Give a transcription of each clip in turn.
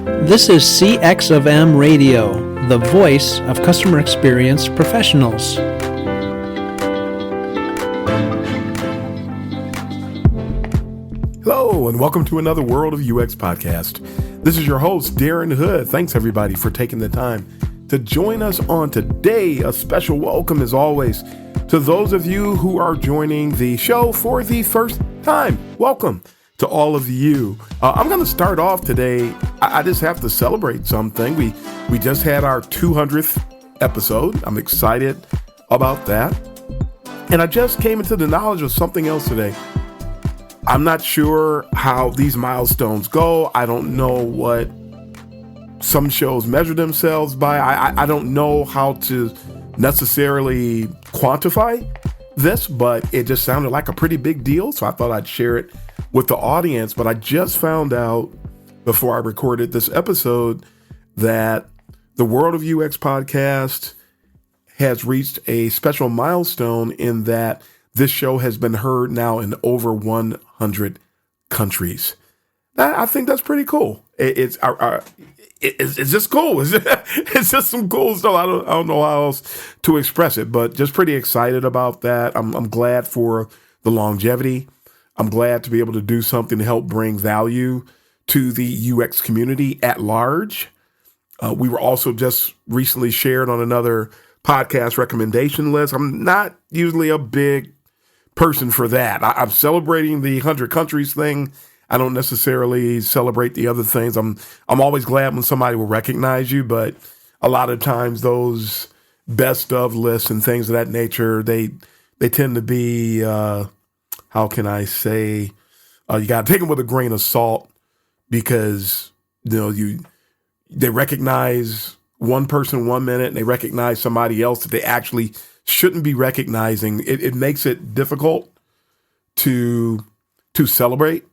This is CX of M Radio, the voice of customer experience professionals. Hello, and welcome to another World of UX podcast. This is your host, Darren Hood. Thanks, everybody, for taking the time to join us on today. A special welcome, as always, to those of you who are joining the show for the first time. Welcome to all of you. I'm going to start off today. I just have to celebrate something. We just had our 200th episode. I'm excited about that. And I just came into the knowledge of something else today. I'm not sure how these milestones go. I don't know what some shows measure themselves by. I don't know how to necessarily quantify this, but it just sounded like a pretty big deal. So I thought I'd share it with the audience. But I just found out before I recorded this episode that the World of UX podcast has reached a special milestone in that this show has been heard now in over 100 countries. I think that's pretty cool. It's just cool. It's just some cool stuff. I don't know how else to express it, but just pretty excited about that. I'm glad for the longevity. I'm glad to be able to do something to help bring value to the UX community at large. We were also just recently shared on another podcast recommendation list. I'm not usually a big person for that. I'm celebrating the 100 countries thing. I don't necessarily celebrate the other things. I'm always glad when somebody will recognize you, but a lot of times those best of lists and things of that nature, they tend to be, how can I say, you got to take them with a grain of salt because, they recognize one person 1 minute and they recognize somebody else that they actually shouldn't be recognizing. It makes it difficult to celebrate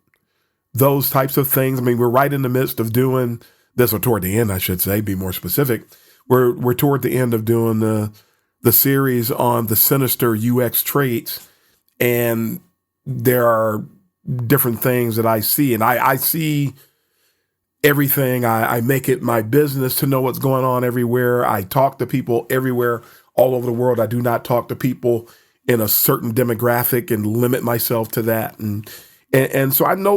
those types of things. I mean, we're right in the midst of doing this, or toward the end, I should say, be more specific. We're toward the end of doing the series on the sinister UX traits, and there are different things that I see, and I see everything. I make it my business to know what's going on everywhere. I talk to people everywhere, all over the world. I do not talk to people in a certain demographic and limit myself to that. And so I know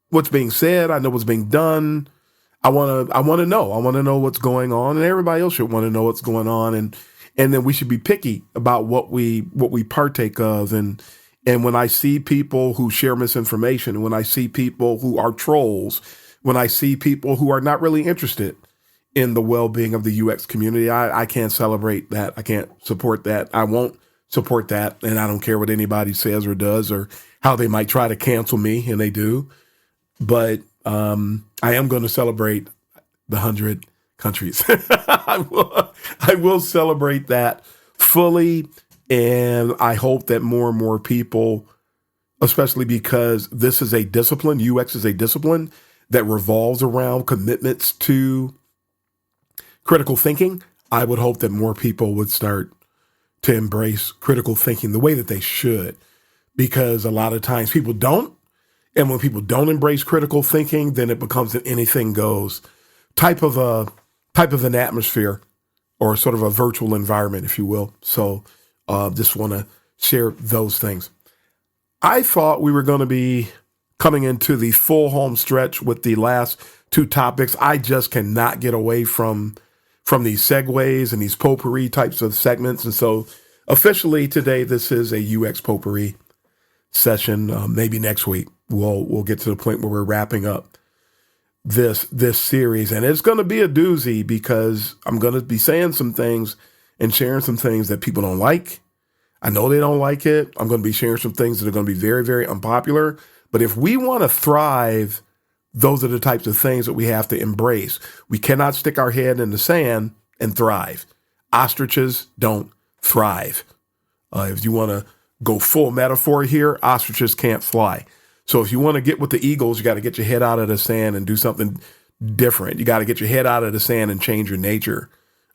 what's being said. I know what's being done. I want to know. I want to know what's going on, and everybody else should want to know what's going on. And then we should be picky about what we partake of. And when I see people who share misinformation, and when I see people who are trolls, when I see people who are not really interested in the well-being of the UX community, I can't celebrate that. I can't support that. I won't support that. And I don't care what anybody says or does or how they might try to cancel me, and they do. But I am going to celebrate the 100 countries. I will celebrate that fully. And I hope that more and more people, especially because this is a discipline, UX is a discipline that revolves around commitments to critical thinking. I would hope that more people would start to embrace critical thinking the way that they should, because a lot of times people don't. And when people don't embrace critical thinking, then it becomes an anything goes type of an atmosphere, or sort of a virtual environment, if you will. So just want to share those things. I thought we were going to be coming into the full home stretch with the last two topics. I just cannot get away from these segues and these potpourri types of segments. And so officially today, this is a UX potpourri session. Maybe next week we'll get to the point where we're wrapping up this series, and it's going to be a doozy because I'm going to be saying some things and sharing some things that people don't like. I know they don't like it. I'm going to be sharing some things that are going to be very, very unpopular. But if we want to thrive, those are the types of things that we have to embrace. We cannot stick our head in the sand and thrive. Ostriches don't thrive. If you want to go full metaphor here, ostriches can't fly. So if you want to get with the eagles, you got to get your head out of the sand and do something different. You got to get your head out of the sand and change your nature.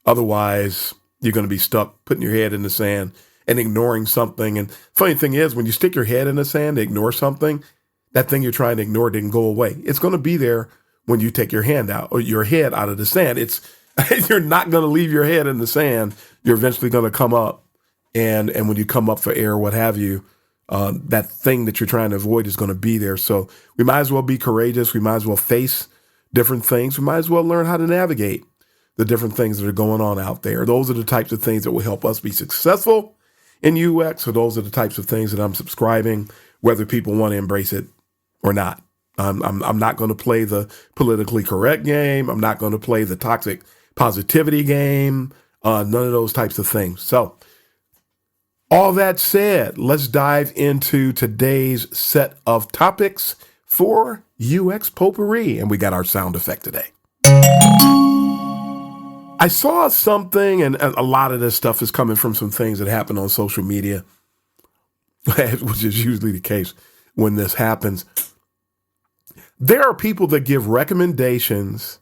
Otherwise, you're going to be stuck putting your head in the sand and ignoring something. And funny thing is, when you stick your head in the sand to ignore something, that thing you're trying to ignore didn't go away. It's going to be there when you take your hand out or your head out of the sand. You're not going to leave your head in the sand. You're eventually going to come up. And when you come up for air, what have you, that thing that you're trying to avoid is going to be there. So we might as well be courageous. We might as well face different things. We might as well learn how to navigate the different things that are going on out there. Those are the types of things that will help us be successful in UX. So those are the types of things that I'm subscribing, whether people want to embrace it or not. I'm not going to play the politically correct game. I'm not going to play the toxic positivity game. None of those types of things. So all that said, let's dive into today's set of topics for UX Potpourri. And we got our sound effect today. I saw something, and a lot of this stuff is coming from some things that happen on social media, which is usually the case when this happens. There are people that give recommendations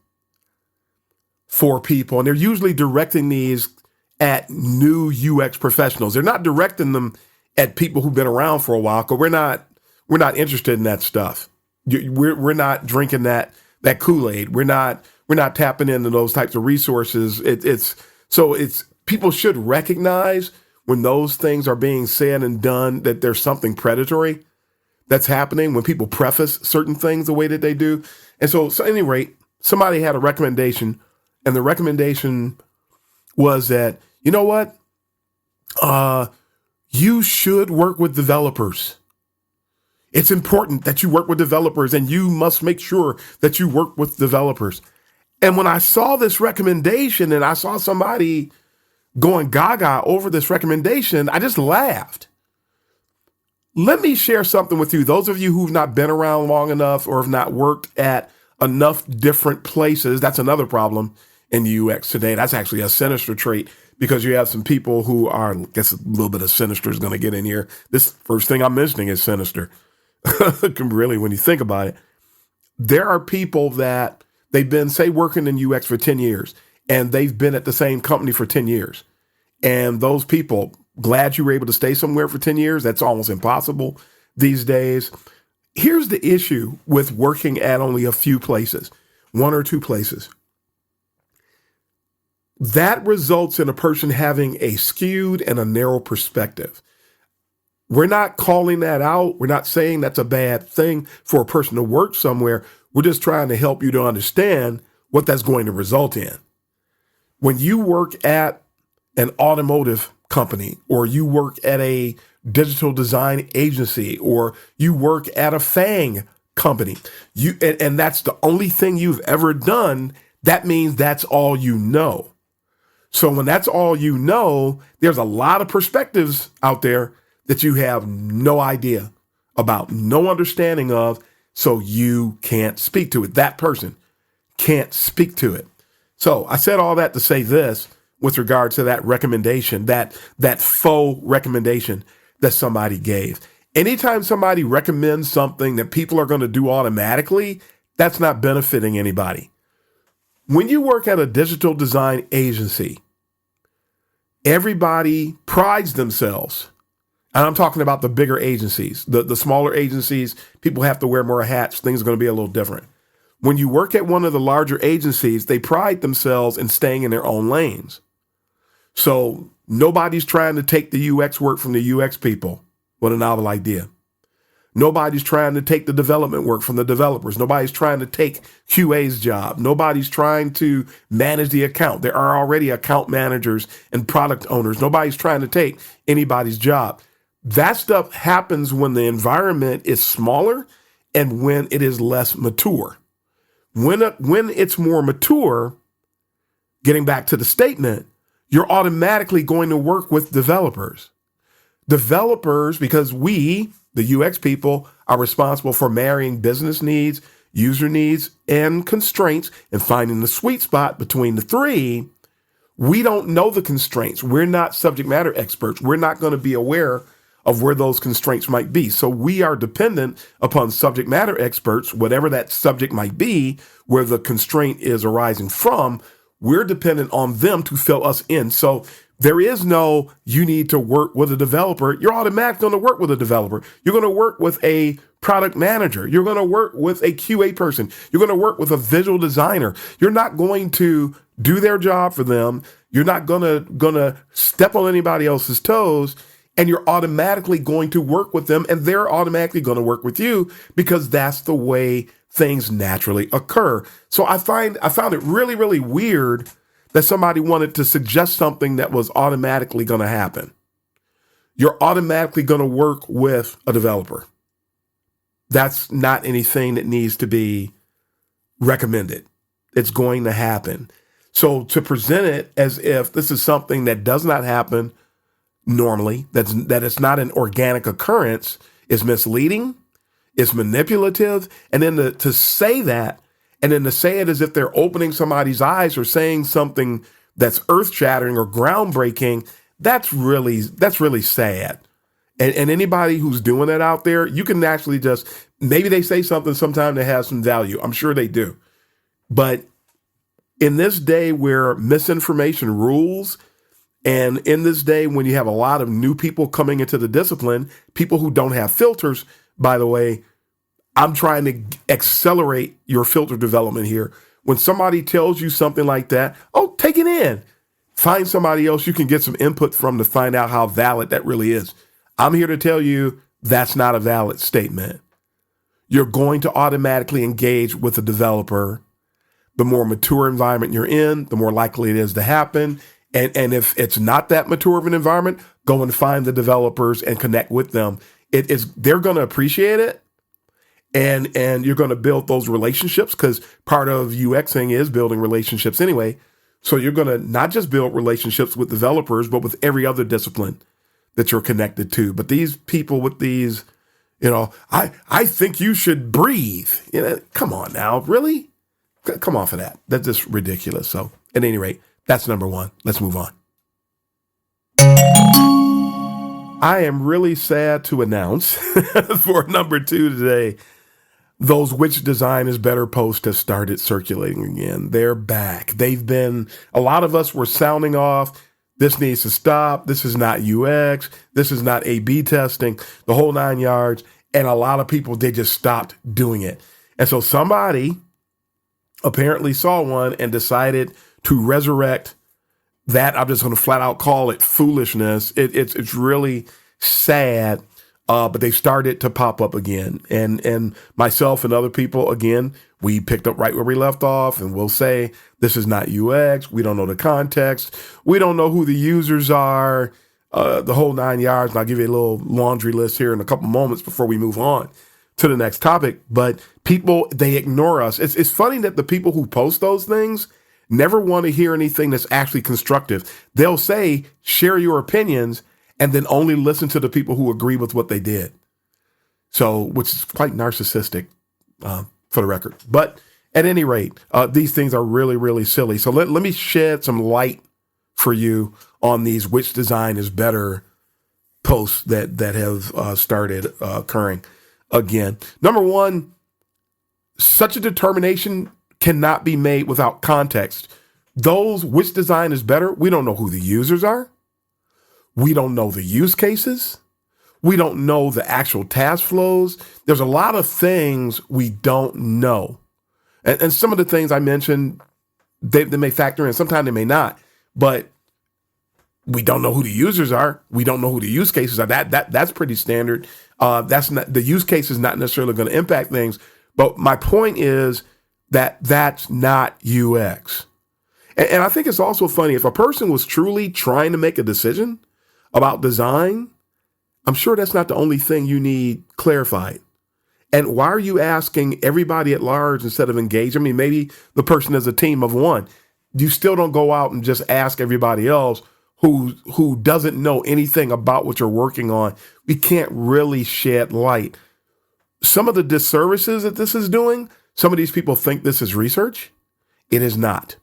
for people, and they're usually directing these at new UX professionals. They're not directing them at people who've been around for a while, because we're not interested in that stuff. We're not drinking that Kool-Aid. We're not tapping into those types of resources. It's people should recognize when those things are being said and done that there's something predatory that's happening when people preface certain things the way that they do. And so at any rate, somebody had a recommendation, and the recommendation was that, you know what? You should work with developers. It's important that you work with developers, and you must make sure that you work with developers. And when I saw this recommendation and I saw somebody going gaga over this recommendation, I just laughed. Let me share something with you. Those of you who've not been around long enough or have not worked at enough different places, that's another problem in UX today. That's actually a sinister trait, because you have some people who are, I guess a little bit of sinister is going to get in here. This first thing I'm mentioning is sinister. Really, when you think about it, there are people that they've been, say, working in UX for 10 years, and they've been at the same company for 10 years. And those people, glad you were able to stay somewhere for 10 years. That's almost impossible these days. Here's the issue with working at only a few places, one or two places. That results in a person having a skewed and a narrow perspective. We're not calling that out. We're not saying that's a bad thing for a person to work somewhere. We're just trying to help you to understand what that's going to result in. When you work at an automotive company, or you work at a digital design agency, or you work at a FANG company, and that's the only thing you've ever done, that means that's all you know. So when that's all you know, there's a lot of perspectives out there that you have no idea about, no understanding of, so you can't speak to it. That person can't speak to it. So I said all that to say this with regard to that recommendation, that faux recommendation that somebody gave. Anytime somebody recommends something that people are going to do automatically, that's not benefiting anybody. When you work at a digital design agency, everybody prides themselves. And I'm talking about the bigger agencies. The smaller agencies, people have to wear more hats. Things are going to be a little different. When you work at one of the larger agencies, they pride themselves in staying in their own lanes. So nobody's trying to take the UX work from the UX people. What a novel idea. Nobody's trying to take the development work from the developers. Nobody's trying to take QA's job. Nobody's trying to manage the account. There are already account managers and product owners. Nobody's trying to take anybody's job. That stuff happens when the environment is smaller and when it is less mature. When it's more mature, getting back to the statement, you're automatically going to work with developers. Developers, because we, the UX people, are responsible for marrying business needs, user needs, and constraints, and finding the sweet spot between the three. We don't know the constraints. We're not subject matter experts. We're not going to be aware of where those constraints might be. So we are dependent upon subject matter experts, whatever that subject might be, where the constraint is arising from. We're dependent on them to fill us in. So There is no, you need to work with a developer. You're automatically going to work with a developer. You're going to work with a product manager. You're going to work with a QA person. You're going to work with a visual designer. You're not going to do their job for them. You're not going to step on anybody else's toes, and you're automatically going to work with them, and they're automatically going to work with you because that's the way things naturally occur. So I found it really, really weird that somebody wanted to suggest something that was automatically going to happen. You're automatically going to work with a developer. That's not anything that needs to be recommended. It's going to happen. So to present it as if this is something that does not happen normally, that it's not an organic occurrence, is misleading, it's manipulative, and then to say that, and then to say it as if they're opening somebody's eyes or saying something that's earth-shattering or groundbreaking, that's really sad. And anybody who's doing that out there, you can actually just, maybe they say something sometime that has some value. I'm sure they do. But in this day where misinformation rules, and in this day when you have a lot of new people coming into the discipline, people who don't have filters, by the way, I'm trying to accelerate your filter development here. When somebody tells you something like that, oh, take it in. Find somebody else you can get some input from to find out how valid that really is. I'm here to tell you that's not a valid statement. You're going to automatically engage with a developer. The more mature environment you're in, the more likely it is to happen. And if it's not that mature of an environment, go and find the developers and connect with them. They're going to appreciate it. And you're going to build those relationships, because part of UXing is building relationships anyway. So you're going to not just build relationships with developers, but with every other discipline that you're connected to. But these people with these, I think you should breathe. Come on now, really? Come off of that. That's just ridiculous. So at any rate, that's number one. Let's move on. I am really sad to announce for number 2 today, those which design is better posts have started circulating again. They're back. A lot of us were sounding off. This needs to stop. This is not UX. This is not A/B testing, the whole 9 yards. And a lot of people, they just stopped doing it. And so somebody apparently saw one and decided to resurrect that. I'm just going to flat out call it foolishness. It's really sad. But they started to pop up again. And myself and other people, again, we picked up right where we left off, and we'll say, this is not UX. We don't know the context. We don't know who the users are, the whole 9 yards. And I'll give you a little laundry list here in a couple moments before we move on to the next topic. But people, they ignore us. It's funny that the people who post those things never want to hear anything that's actually constructive. They'll say, share your opinions, and then only listen to the people who agree with what they did. So, which is quite narcissistic, for the record. But at any rate, these things are really, really silly. So let me shed some light for you on these which design is better posts that have started occurring again. Number one, such a determination cannot be made without context. Those which design is better, we don't know who the users are. We don't know the use cases. We don't know the actual task flows. There's a lot of things we don't know. And some of the things I mentioned, they may factor in. Sometimes they may not. But we don't know who the users are. We don't know who the use cases are. That's pretty standard. That's not, the use case is not necessarily going to impact things. But my point is that's not UX. And I think it's also funny, if a person was truly trying to make a decision about design, I'm sure that's not the only thing you need clarified. And why are you asking everybody at large instead of engage? I mean, maybe the person is a team of one. You still don't go out and just ask everybody else who doesn't know anything about what you're working on. We can't really shed light. Some of the disservices that this is doing, some of these people think this is research. It is not.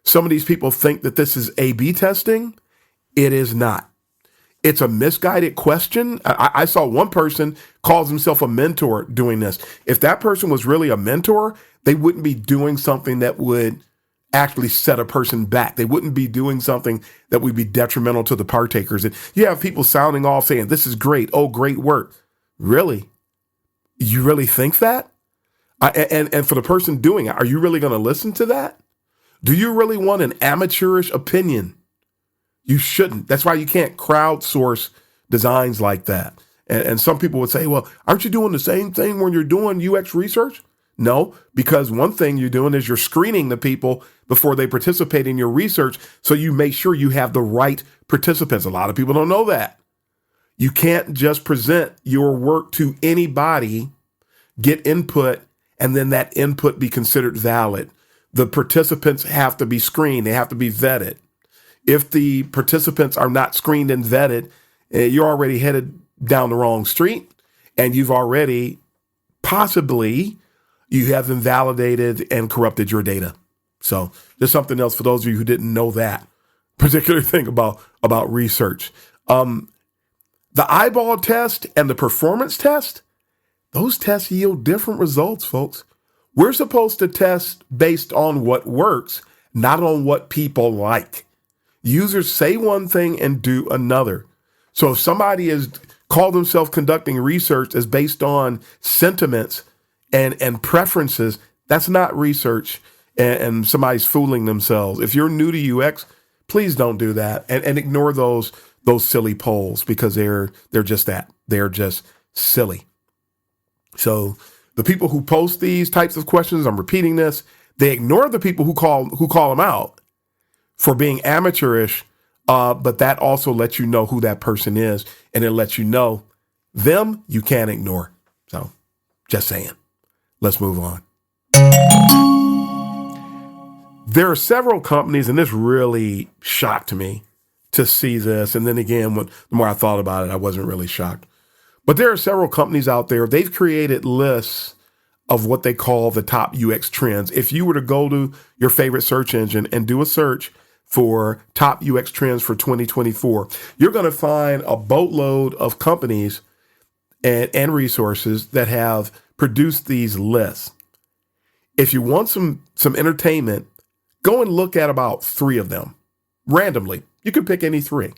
Some of these people think that this is A/B testing. It is not. It's a misguided question. I saw one person calls himself a mentor doing this. If that person was really a mentor, they wouldn't be doing something that would actually set a person back. They wouldn't be doing something that would be detrimental to the partakers. And you have people sounding off saying, this is great. Oh, great work. Really? You really think that? And for the person doing it, are you really going to listen to that? Do you really want an amateurish opinion? You shouldn't. That's why you can't crowdsource designs like that. And some people would say, well, aren't you doing the same thing when you're doing UX research? No, because one thing you're doing is you're screening the people before they participate in your research, so you make sure you have the right participants. A lot of people don't know that. You can't just present your work to anybody, get input, and then that input be considered valid. The participants have to be screened. They have to be vetted. If the participants are not screened and vetted, you're already headed down the wrong street, and you've already possibly you have invalidated and corrupted your data. So there's something else for those of you who didn't know that particular thing about research. The eyeball test and the performance test, those tests yield different results, folks. We're supposed to test based on what works, not on what people like. Users say one thing and do another. So if somebody is call themselves conducting research as based on sentiments and preferences, that's not research, and somebody's fooling themselves. If you're new to UX, please don't do that and ignore those silly polls, because they're just that. They're just silly. So the people who post these types of questions, I'm repeating this, they ignore the people who call them out for being amateurish, but that also lets you know who that person is, and it lets you know them you can't ignore. So just saying. Let's move on. There are several companies, and this really shocked me to see this. And then again, the more I thought about it, I wasn't really shocked. But there are several companies out there. They've created lists of what they call the top UX trends. If you were to go to your favorite search engine and do a search for top UX trends for 2024, you're going to find a boatload of companies and resources that have produced these lists. If you want some entertainment, go and look at about 3 of them randomly. You can pick any 3.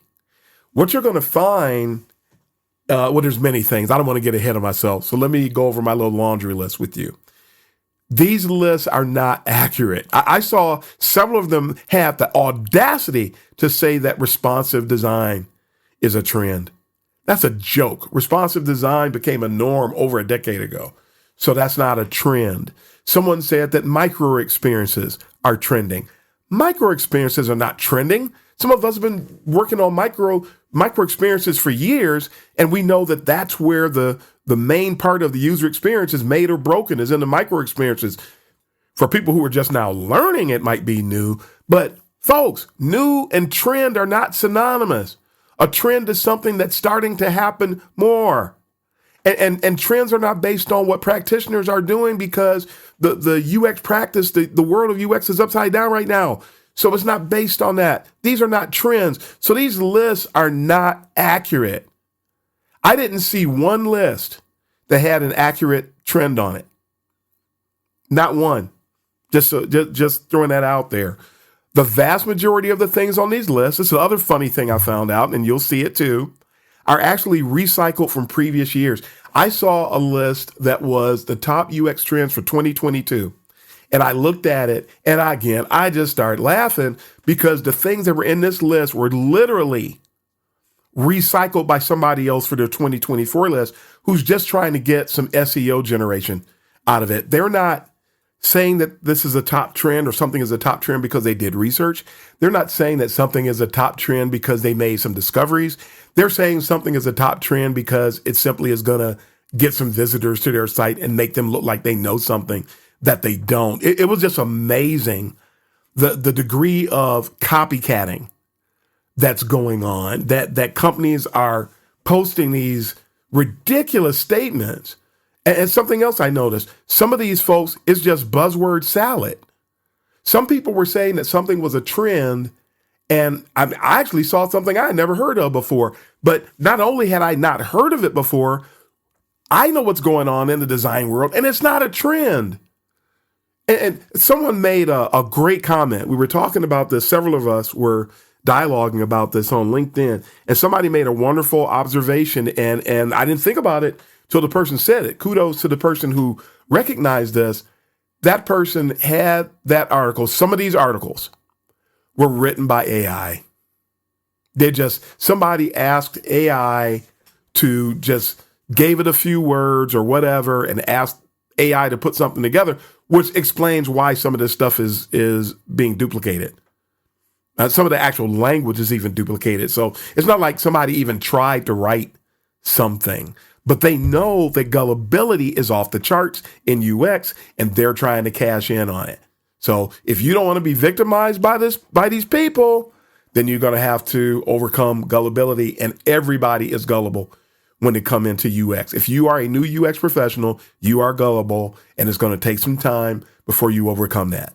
What you're going to find, there's many things. I don't want to get ahead of myself, so let me go over my little laundry list with you. These lists are not accurate. I saw several of them have the audacity to say that responsive design is a trend. That's a joke. Responsive design became a norm over a decade ago. So that's not a trend. Someone said that micro experiences are trending. Micro experiences are not trending. Some of us have been working on micro experiences for years, and we know that that's where the main part of the user experience is made or broken, is in the micro experiences. For people who are just now learning, it might be new, but folks, new and trend are not synonymous. A trend is something that's starting to happen more. And trends are not based on what practitioners are doing, because the UX practice, the world of UX is upside down right now. So it's not based on that. These are not trends. So these lists are not accurate. I didn't see one list that had an accurate trend on it. Not one. Just throwing that out there. The vast majority of the things on these lists, this is the other funny thing I found out, and you'll see it too, are actually recycled from previous years. I saw a list that was the top UX trends for 2022. And I looked at it, and I just started laughing, because the things that were in this list were literally recycled by somebody else for their 2024 list, who's just trying to get some SEO generation out of it. They're not saying that this is a top trend or something is a top trend because they did research. They're not saying that something is a top trend because they made some discoveries. They're saying something is a top trend because it simply is going to get some visitors to their site and make them look like they know something that they don't. It was just amazing, the degree of copycatting that's going on, that companies are posting these ridiculous statements. And something else I noticed, some of these folks is just buzzword salad. Some people were saying that something was a trend, and I actually saw something I had never heard of before. But not only had I not heard of it before, I know what's going on in the design world, and it's not a trend. And someone made a great comment. We were talking about this. Several of us were dialoguing about this on LinkedIn, and somebody made a wonderful observation, and I didn't think about it till the person said it. Kudos to the person who recognized this. That person had that article. Some of these articles were written by AI. Somebody asked AI to just gave it a few words or whatever and asked AI to put something together, which explains why some of this stuff is being duplicated. Some of the actual language is even duplicated. So it's not like somebody even tried to write something, but they know that gullibility is off the charts in UX and they're trying to cash in on it. So if you don't want to be victimized by these people, then you're going to have to overcome gullibility, and everybody is gullible when they come into UX. If you are a new UX professional, you are gullible, and it's going to take some time before you overcome that.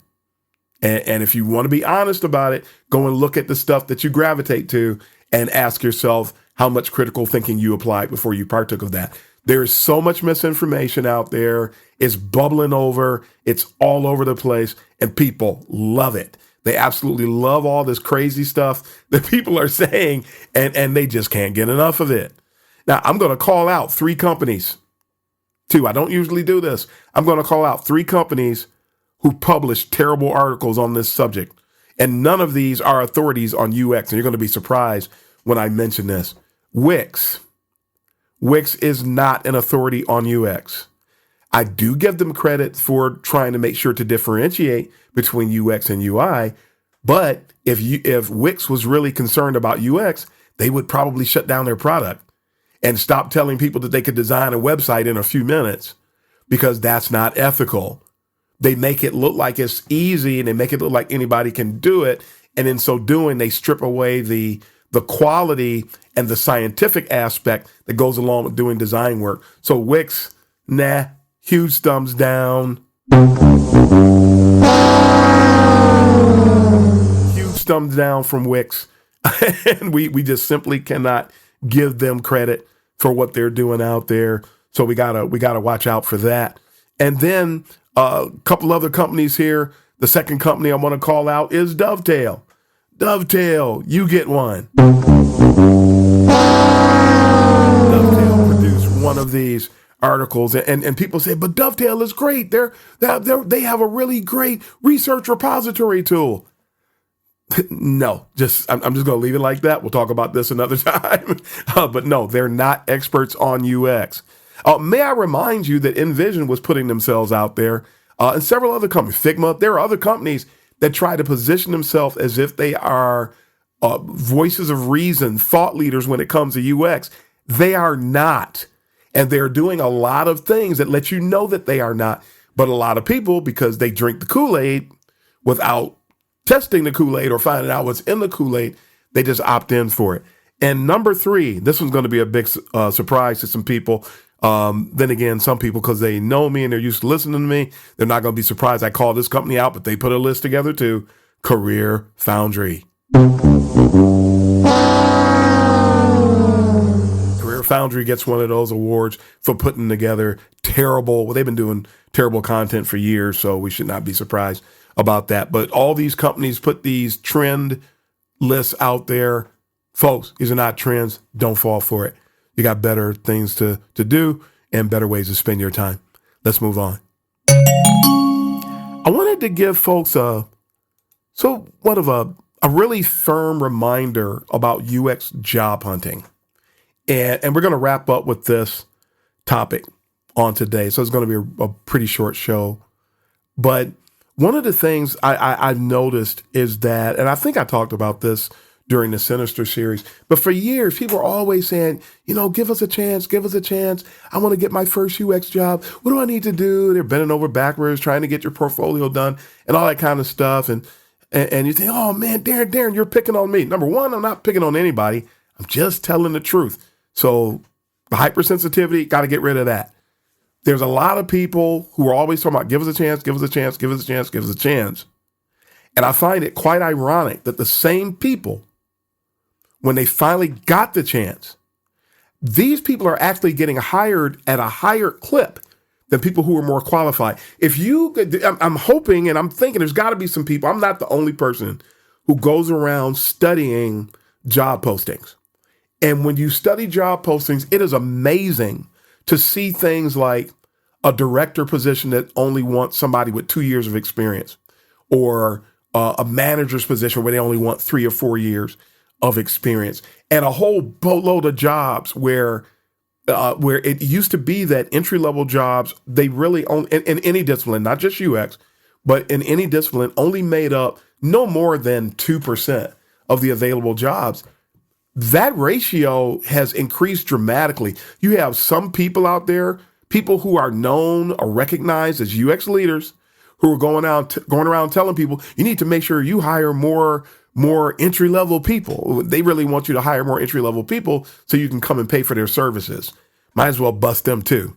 And if you want to be honest about it, go and look at the stuff that you gravitate to and ask yourself how much critical thinking you applied before you partook of that. There is so much misinformation out there. It's bubbling over. It's all over the place, and people love it. They absolutely love all this crazy stuff that people are saying, and they just can't get enough of it. Now, I'm going to call out 3 companies, too. I don't usually do this. I'm going to call out 3 companies who publish terrible articles on this subject. And none of these are authorities on UX. And you're going to be surprised when I mention this. Wix. Wix is not an authority on UX. I do give them credit for trying to make sure to differentiate between UX and UI. But if Wix was really concerned about UX, they would probably shut down their product and stop telling people that they could design a website in a few minutes, because that's not ethical. They make it look like it's easy, and they make it look like anybody can do it. And in so doing, they strip away the quality and the scientific aspect that goes along with doing design work. So Wix, nah, huge thumbs down. Huge thumbs down from Wix. And we just simply cannot give them credit for what they're doing out there. So we gotta watch out for that. And then a couple other companies here. The second company I want to call out is Dovetail. Dovetail, you get one. Dovetail produced one of these articles, and people say, but Dovetail is great. They have a really great research repository tool. No, I'm just going to leave it like that. We'll talk about this another time. But no, they're not experts on UX. May I remind you that InVision was putting themselves out there, and several other companies, Figma. There are other companies that try to position themselves as if they are voices of reason, thought leaders when it comes to UX. They are not. And they're doing a lot of things that let you know that they are not. But a lot of people, because they drink the Kool-Aid without testing the Kool-Aid or finding out what's in the Kool-Aid, they just opt in for it. And number 3, this one's going to be a big surprise to some people. Then again, some people, because they know me and they're used to listening to me, they're not going to be surprised I call this company out, but they put a list together too. Career Foundry. Career Foundry gets one of those awards for putting together they've been doing terrible content for years, so we should not be surprised about that. But all these companies put these trend lists out there. Folks, these are not trends. Don't fall for it. You got better things to do and better ways to spend your time. Let's move on. I wanted to give folks a really firm reminder about UX job hunting. And we're going to wrap up with this topic on today. So it's going to be a pretty short show. But one of the things I've noticed is that, and I think I talked about this during the Sinister series, but for years, people are always saying, give us a chance, give us a chance. I want to get my first UX job. What do I need to do? They're bending over backwards, trying to get your portfolio done and all that kind of stuff. And you think, oh man, Darren, you're picking on me. Number one, I'm not picking on anybody. I'm just telling the truth. So the hypersensitivity, got to get rid of that. There's a lot of people who are always talking about, give us a chance, give us a chance, give us a chance, give us a chance. And I find it quite ironic that the same people, when they finally got the chance, these people are actually getting hired at a higher clip than people who are more qualified. If you, I'm hoping and I'm thinking there's got to be some people. I'm not the only person who goes around studying job postings. And when you study job postings, it is amazing to see things like a director position that only wants somebody with 2 years of experience, or a manager's position where they only want 3 or 4 years of experience, and a whole boatload of jobs where it used to be that entry-level jobs, they really only, in any discipline, not just UX, but in any discipline, only made up no more than 2% of the available jobs. That ratio has increased dramatically. You have some people out there, people who are known or recognized as UX leaders, who are going around telling people, you need to make sure you hire more entry-level people. They really want you to hire more entry-level people so you can come and pay for their services. Might as well bust them too.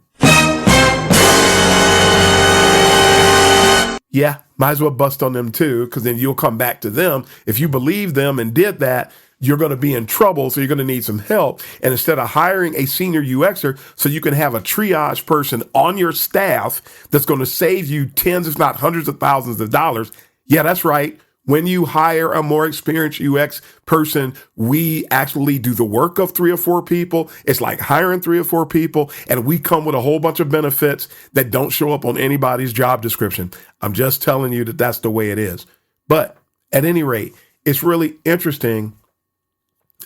Yeah, might as well bust on them too, because then you'll come back to them. If you believe them and did that, you're going to be in trouble, so you're going to need some help. And instead of hiring a senior UXer so you can have a triage person on your staff that's going to save you tens, if not hundreds of thousands of dollars, yeah, that's right. When you hire a more experienced UX person, we actually do the work of 3 or 4 people. It's like hiring 3 or 4 people, and we come with a whole bunch of benefits that don't show up on anybody's job description. I'm just telling you that that's the way it is. But at any rate, it's really interesting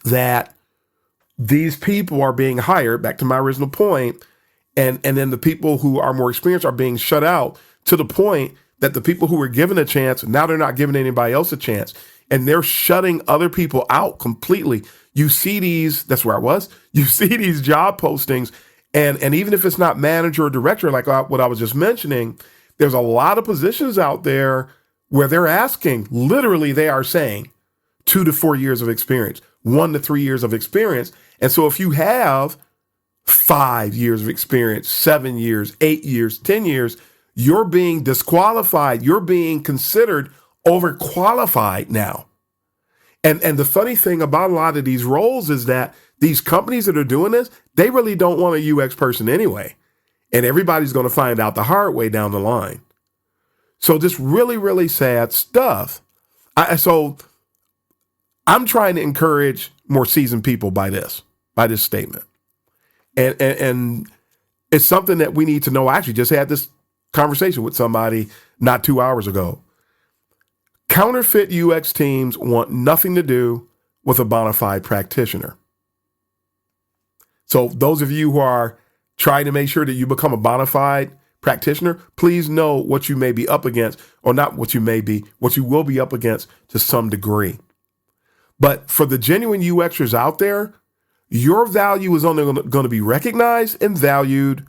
that these people are being hired, back to my original point, and then the people who are more experienced are being shut out, to the point that the people who were given a chance, now they're not giving anybody else a chance. And they're shutting other people out completely. You see these, that's where I was, you see these job postings, and even if it's not manager or director, like what I was just mentioning, there's a lot of positions out there where they're asking, literally they are saying 2 to 4 years of experience, 1 to 3 years of experience. And so if you have 5 years of experience, 7 years, 8 years, 10 years, you're being disqualified. You're being considered overqualified now. And the funny thing about a lot of these roles is that these companies that are doing this, they really don't want a UX person anyway. And everybody's going to find out the hard way down the line. So just really, really sad stuff. So I'm trying to encourage more seasoned people by this statement. And it's something that we need to know. I actually just had this conversation with somebody not 2 hours ago. Counterfeit UX teams want nothing to do with a bona fide practitioner. So those of you who are trying to make sure that you become a bona fide practitioner, please know what you may be up against, or not what you may be, what you will be up against to some degree. But for the genuine UXers out there, your value is only going to be recognized and valued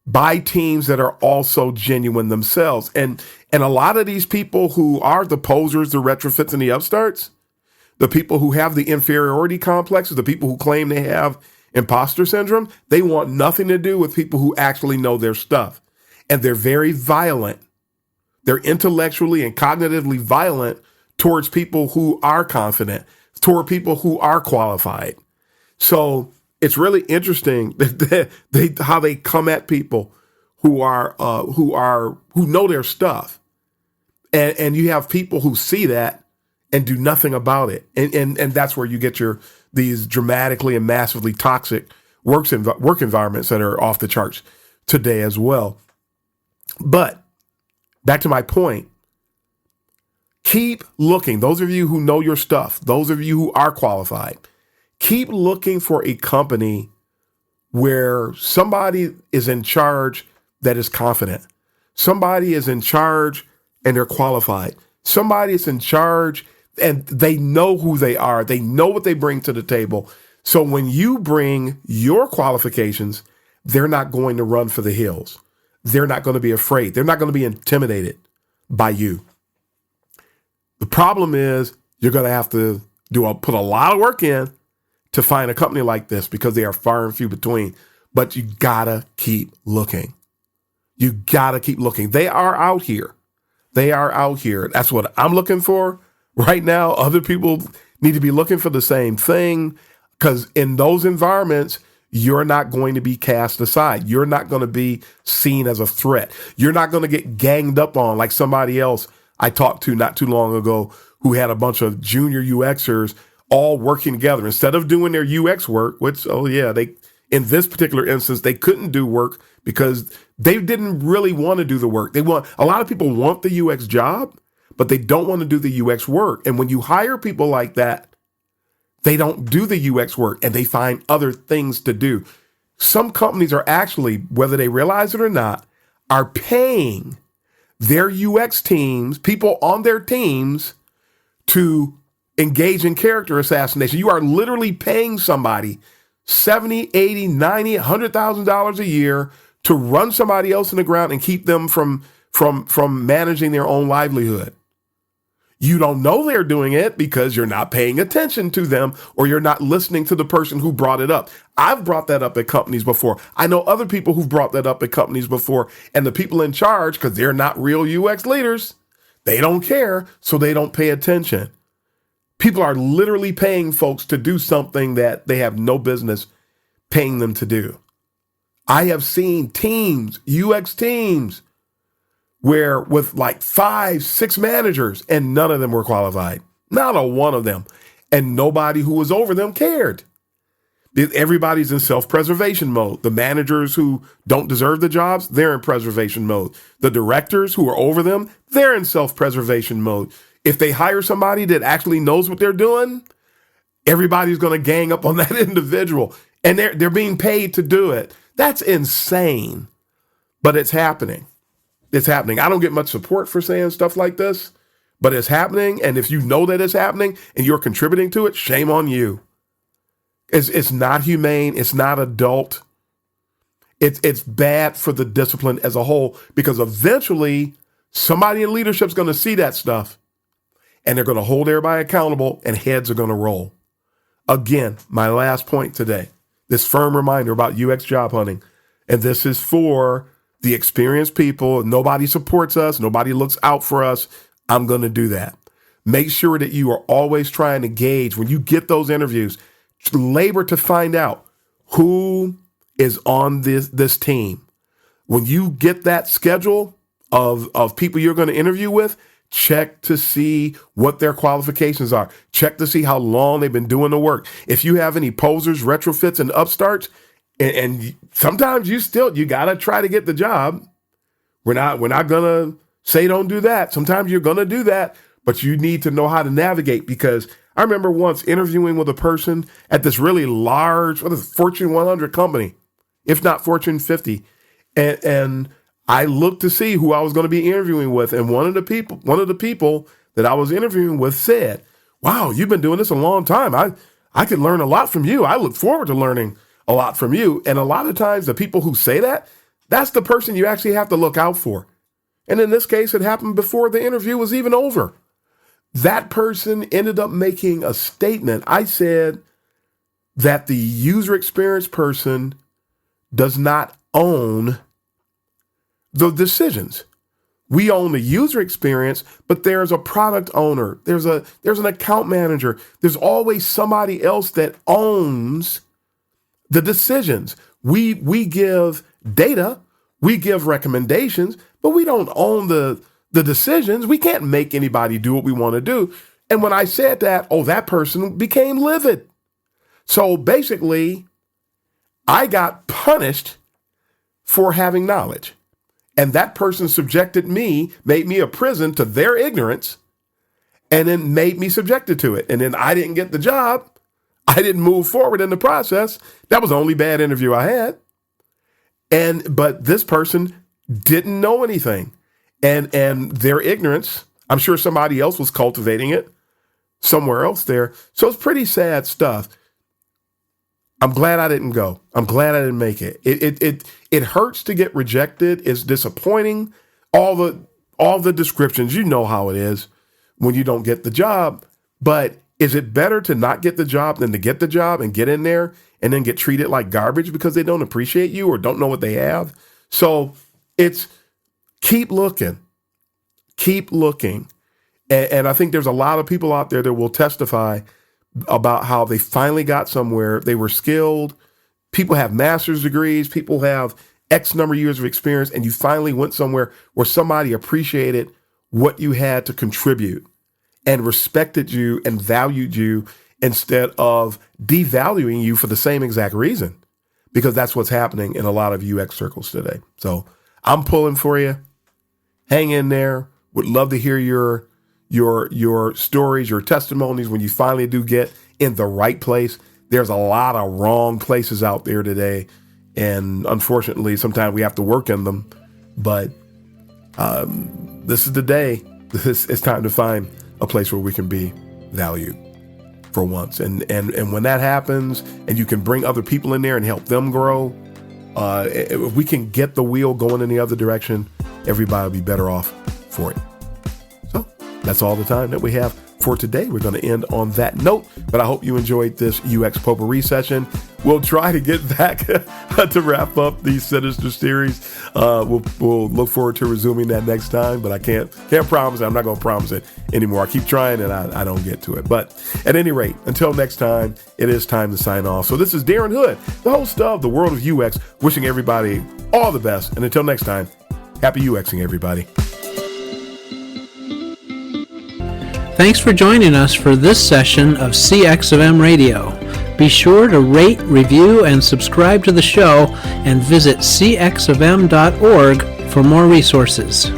by teams that are also genuine themselves. And a lot of these people who are the posers, the retrofits, and the upstarts, the people who have the inferiority complexes, the people who claim they have imposter syndrome, they want nothing to do with people who actually know their stuff. And they're very violent. They're intellectually and cognitively violent towards people who are confident, toward people who are qualified. So it's really interesting how they come at people who know their stuff, and you have people who see that and do nothing about it, and that's where you get these dramatically and massively toxic work environments that are off the charts today as well. But back to my point, keep looking. Those of you who know your stuff, those of you who are qualified, keep looking for a company where somebody is in charge that is confident. Somebody is in charge and they're qualified. Somebody is in charge and they know who they are. They know what they bring to the table. So when you bring your qualifications, they're not going to run for the hills. They're not going to be afraid. They're not going to be intimidated by you. The problem is you're going to have to put a lot of work in to find a company like this, because they are far and few between. But you gotta keep looking. You gotta keep looking. They are out here. They are out here. That's what I'm looking for right now. Other people need to be looking for the same thing, because in those environments, you're not going to be cast aside. You're not going to be seen as a threat. You're not going to get ganged up on like somebody else I talked to not too long ago who had a bunch of junior UXers all working together. Instead of doing their UX work, which, they in this particular instance, they couldn't do work because they didn't really want to do the work. A lot of people want the UX job, but they don't want to do the UX work. And when you hire people like that, they don't do the UX work and they find other things to do. Some companies are actually, whether they realize it or not, are paying their UX teams, people on their teams, to engage in character assassination. You are literally paying somebody $70, $80, $90, $100,000 a year to run somebody else in the ground and keep them from managing their own livelihood. You don't know they're doing it because you're not paying attention to them or you're not listening to the person who brought it up. I've brought that up at companies before. I know other people who've brought that up at companies before, and the people in charge, because they're not real UX leaders, they don't care, so they don't pay attention. People are literally paying folks to do something that they have no business paying them to do. I have seen teams, UX teams, where with like 5, 6 managers and none of them were qualified. Not a one of them. And nobody who was over them cared. Everybody's in self-preservation mode. The managers who don't deserve the jobs, they're in preservation mode. The directors who are over them, they're in self-preservation mode. If they hire somebody that actually knows what they're doing, everybody's going to gang up on that individual. And they're being paid to do it. That's insane. But it's happening. It's happening. I don't get much support for saying stuff like this, but it's happening. And if you know that it's happening and you're contributing to it, shame on you. It's not humane. It's not adult. It's bad for the discipline as a whole, because eventually somebody in leadership is going to see that stuff and they're going to hold everybody accountable and heads are going to roll. Again, my last point today, this firm reminder about UX job hunting. And this is for the experienced people. Nobody supports us. Nobody looks out for us. I'm going to do that. Make sure that you are always trying to gauge when you get those interviews, labor to find out who is on this team. When you get that schedule of people you're going to interview with, check to see what their qualifications are. Check to see how long they've been doing the work. If you have any posers, retrofits, and upstarts, and sometimes you got to try to get the job. We're not going to say don't do that. Sometimes you're going to do that, but you need to know how to navigate, because I remember once interviewing with a person at this really large, Fortune 100 company, if not Fortune 50. And I looked to see who I was going to be interviewing with. And one of the people that I was interviewing with said, "Wow, you've been doing this a long time. I could learn a lot from you. I look forward to learning a lot from you." And a lot of times the people who say that, that's the person you actually have to look out for. And in this case, it happened before the interview was even over. That person ended up making a statement. I said that the user experience person does not own the decisions. We own the user experience, but there's a product owner. There's an account manager. There's always somebody else that owns the decisions. We give data, we give recommendations, but we don't own the decisions. We can't make anybody do what we want to do. And when I said that, that person became livid. So basically, I got punished for having knowledge. And that person subjected me, made me a prison to their ignorance, and then made me subjected to it. And then I didn't get the job. I didn't move forward in the process. That was the only bad interview I had. But this person didn't know anything. And their ignorance, I'm sure somebody else was cultivating it somewhere else there. So it's pretty sad stuff. I'm glad I didn't go. I'm glad I didn't make it. It hurts to get rejected. It's disappointing. All the descriptions, you know how it is when you don't get the job. But is it better to not get the job than to get the job and get in there and then get treated like garbage because they don't appreciate you or don't know what they have? So it's keep looking. Keep looking. And I think there's a lot of people out there that will testify about how they finally got somewhere. They were skilled. people have master's degrees, people have X number of years of experience, and you finally went somewhere where somebody appreciated what you had to contribute and respected you and valued you instead of devaluing you for the same exact reason, because that's what's happening in a lot of UX circles today. So I'm pulling for you. Hang in there. Would love to hear your stories, your testimonies when you finally do get in the right place. There's a lot of wrong places out there today, and unfortunately, sometimes we have to work in them. But this is the day. It's time to find a place where we can be valued for once. And when that happens, and you can bring other people in there and help them grow, if we can get the wheel going in the other direction, everybody will be better off for it. So that's all the time that we have for today. We're going to end on that note, but I hope you enjoyed this UX Potpourri session. We'll try to get back to wrap up the Sinister series. We'll look forward to resuming that next time, but I can't promise it. I'm not going to promise it anymore. I keep trying and I don't get to it. But at any rate, until next time, it is time to sign off. So this is Darren Hood, the host of The World of UX, wishing everybody all the best. And until next time, happy UXing, everybody. Thanks for joining us for this session of CX of M Radio. Be sure to rate, review, and subscribe to the show, and visit cxofm.org for more resources.